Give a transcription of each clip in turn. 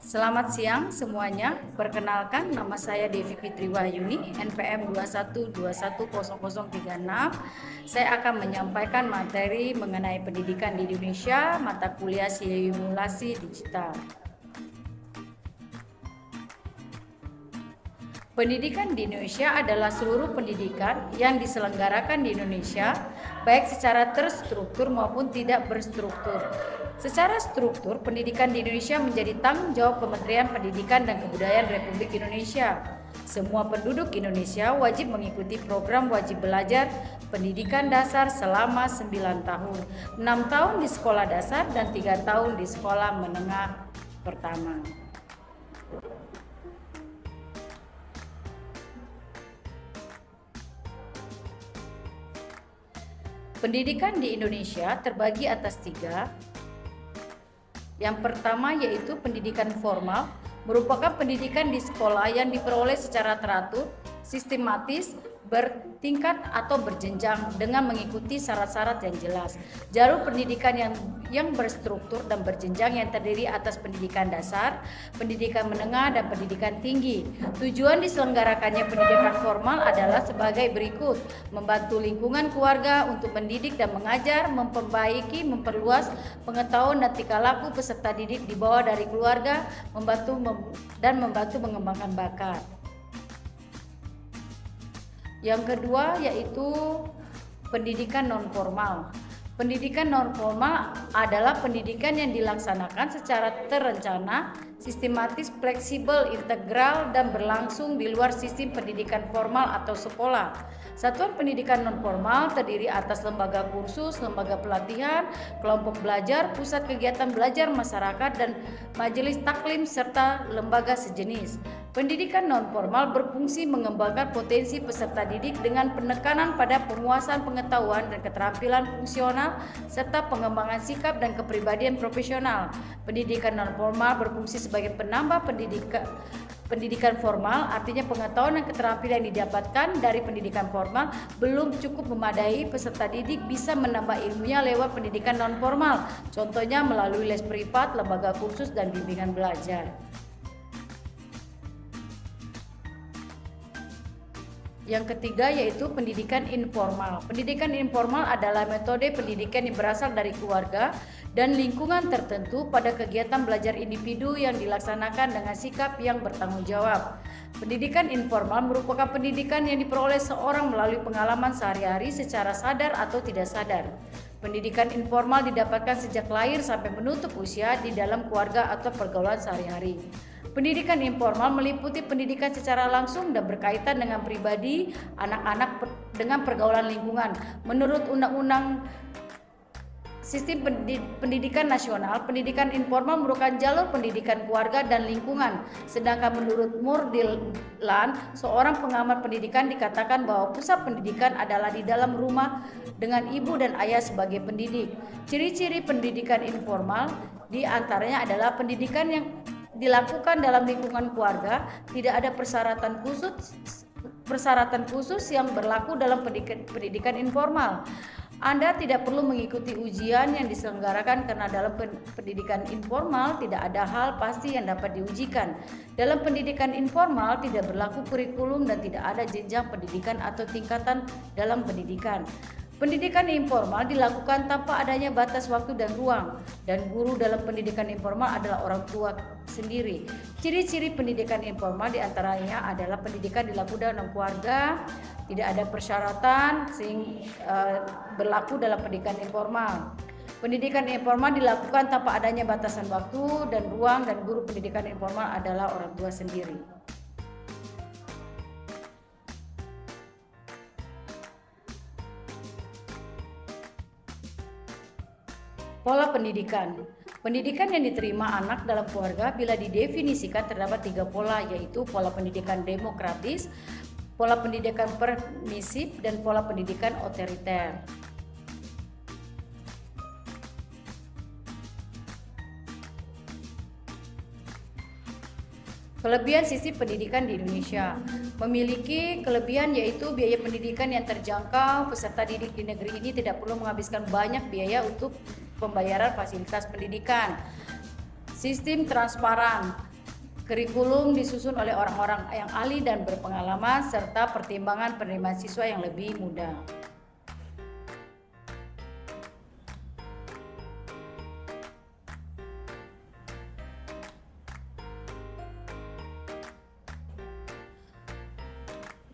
Selamat siang semuanya. Perkenalkan, nama saya Devi Fitri Wahyuni, NPM 212100036. Saya akan menyampaikan materi mengenai pendidikan di Indonesia, mata kuliah simulasi digital. Pendidikan di Indonesia adalah seluruh pendidikan yang diselenggarakan di Indonesia, baik secara terstruktur maupun tidak berstruktur. Secara struktur, pendidikan di Indonesia menjadi tanggung jawab Kementerian Pendidikan dan Kebudayaan Republik Indonesia. Semua penduduk Indonesia wajib mengikuti program wajib belajar pendidikan dasar selama 9 tahun, 6 tahun di sekolah dasar dan 3 tahun di sekolah menengah pertama. Pendidikan di Indonesia terbagi atas 3. Yang pertama yaitu pendidikan formal, merupakan pendidikan di sekolah yang diperoleh secara teratur, sistematis, bertingkat atau berjenjang dengan mengikuti syarat-syarat yang jelas. Jalur pendidikan yang berstruktur dan berjenjang yang terdiri atas pendidikan dasar, pendidikan menengah, dan pendidikan tinggi. Tujuan diselenggarakannya pendidikan formal adalah sebagai berikut: membantu lingkungan keluarga untuk mendidik dan mengajar, memperbaiki, memperluas pengetahuan dan tingkah laku peserta didik di bawah dari keluarga, membantu mengembangkan bakat. Yang kedua yaitu pendidikan non formal. Pendidikan non formal adalah pendidikan yang dilaksanakan secara terencana, sistematis, fleksibel, integral, dan berlangsung di luar sistem pendidikan formal atau sekolah. Satuan pendidikan non formal terdiri atas lembaga kursus, lembaga pelatihan, kelompok belajar, pusat kegiatan belajar masyarakat, dan majelis taklim serta lembaga sejenis. Pendidikan non formal berfungsi mengembangkan potensi peserta didik dengan penekanan pada penguasaan pengetahuan dan keterampilan fungsional serta pengembangan sikap dan kepribadian profesional. Pendidikan non formal berfungsi sebagai penambah pendidikan formal, artinya pengetahuan dan keterampilan yang didapatkan dari pendidikan formal belum cukup memadai. Peserta didik bisa menambah ilmunya lewat pendidikan non formal, contohnya melalui les privat, lembaga kursus, dan bimbingan belajar. Yang ketiga yaitu pendidikan informal. Pendidikan informal adalah metode pendidikan yang berasal dari keluarga dan lingkungan tertentu pada kegiatan belajar individu yang dilaksanakan dengan sikap yang bertanggung jawab. Pendidikan informal merupakan pendidikan yang diperoleh seorang melalui pengalaman sehari-hari secara sadar atau tidak sadar. Pendidikan informal didapatkan sejak lahir sampai menutup usia di dalam keluarga atau pergaulan sehari-hari. Pendidikan informal meliputi pendidikan secara langsung dan berkaitan dengan pribadi anak-anak dengan pergaulan lingkungan. Menurut Undang-Undang Sistem Pendidikan Nasional, pendidikan informal merupakan jalur pendidikan keluarga dan lingkungan. Sedangkan menurut Murdilan, seorang pengamat pendidikan, dikatakan bahwa pusat pendidikan adalah di dalam rumah dengan ibu dan ayah sebagai pendidik. Ciri-ciri pendidikan informal di antaranya adalah pendidikan yang dilakukan dalam lingkungan keluarga, tidak ada persyaratan khusus yang berlaku dalam pendidikan informal. Anda tidak perlu mengikuti ujian yang diselenggarakan karena dalam pendidikan informal tidak ada hal pasti yang dapat diujikan. Dalam pendidikan informal tidak berlaku kurikulum dan tidak ada jenjang pendidikan atau tingkatan dalam pendidikan. Pendidikan informal dilakukan tanpa adanya batas waktu dan ruang, dan guru dalam pendidikan informal adalah orang tua sendiri. Ciri-ciri pendidikan informal diantaranya adalah pendidikan dilakukan dalam keluarga, tidak ada persyaratan berlaku dalam pendidikan informal. Pendidikan informal dilakukan tanpa adanya batasan waktu dan ruang, dan guru pendidikan informal adalah orang tua sendiri. Pola pendidikan. Pendidikan yang diterima anak dalam keluarga bila didefinisikan terdapat 3 pola, yaitu pola pendidikan demokratis, pola pendidikan permisif, dan pola pendidikan otoriter. Kelebihan sistem pendidikan di Indonesia memiliki kelebihan yaitu biaya pendidikan yang terjangkau. Peserta didik di negeri ini tidak perlu menghabiskan banyak biaya untuk pembayaran fasilitas pendidikan. Sistem transparan. Kurikulum disusun oleh orang-orang yang ahli dan berpengalaman serta pertimbangan penerimaan siswa yang lebih mudah.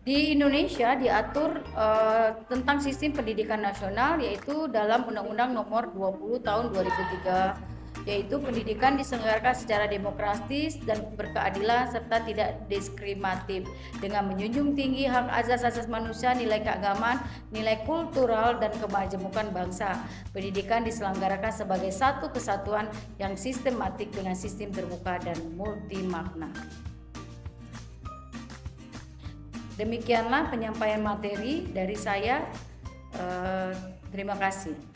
Di Indonesia diatur tentang sistem pendidikan nasional, yaitu dalam Undang-Undang Nomor 20 Tahun 2003, yaitu pendidikan diselenggarakan secara demokratis dan berkeadilan serta tidak diskriminatif dengan menjunjung tinggi hak asasi manusia, nilai keagamaan, nilai kultural dan kemajemukan bangsa. Pendidikan diselenggarakan sebagai satu kesatuan yang sistematik dengan sistem terbuka dan multimakna. Demikianlah penyampaian materi dari saya. Terima kasih.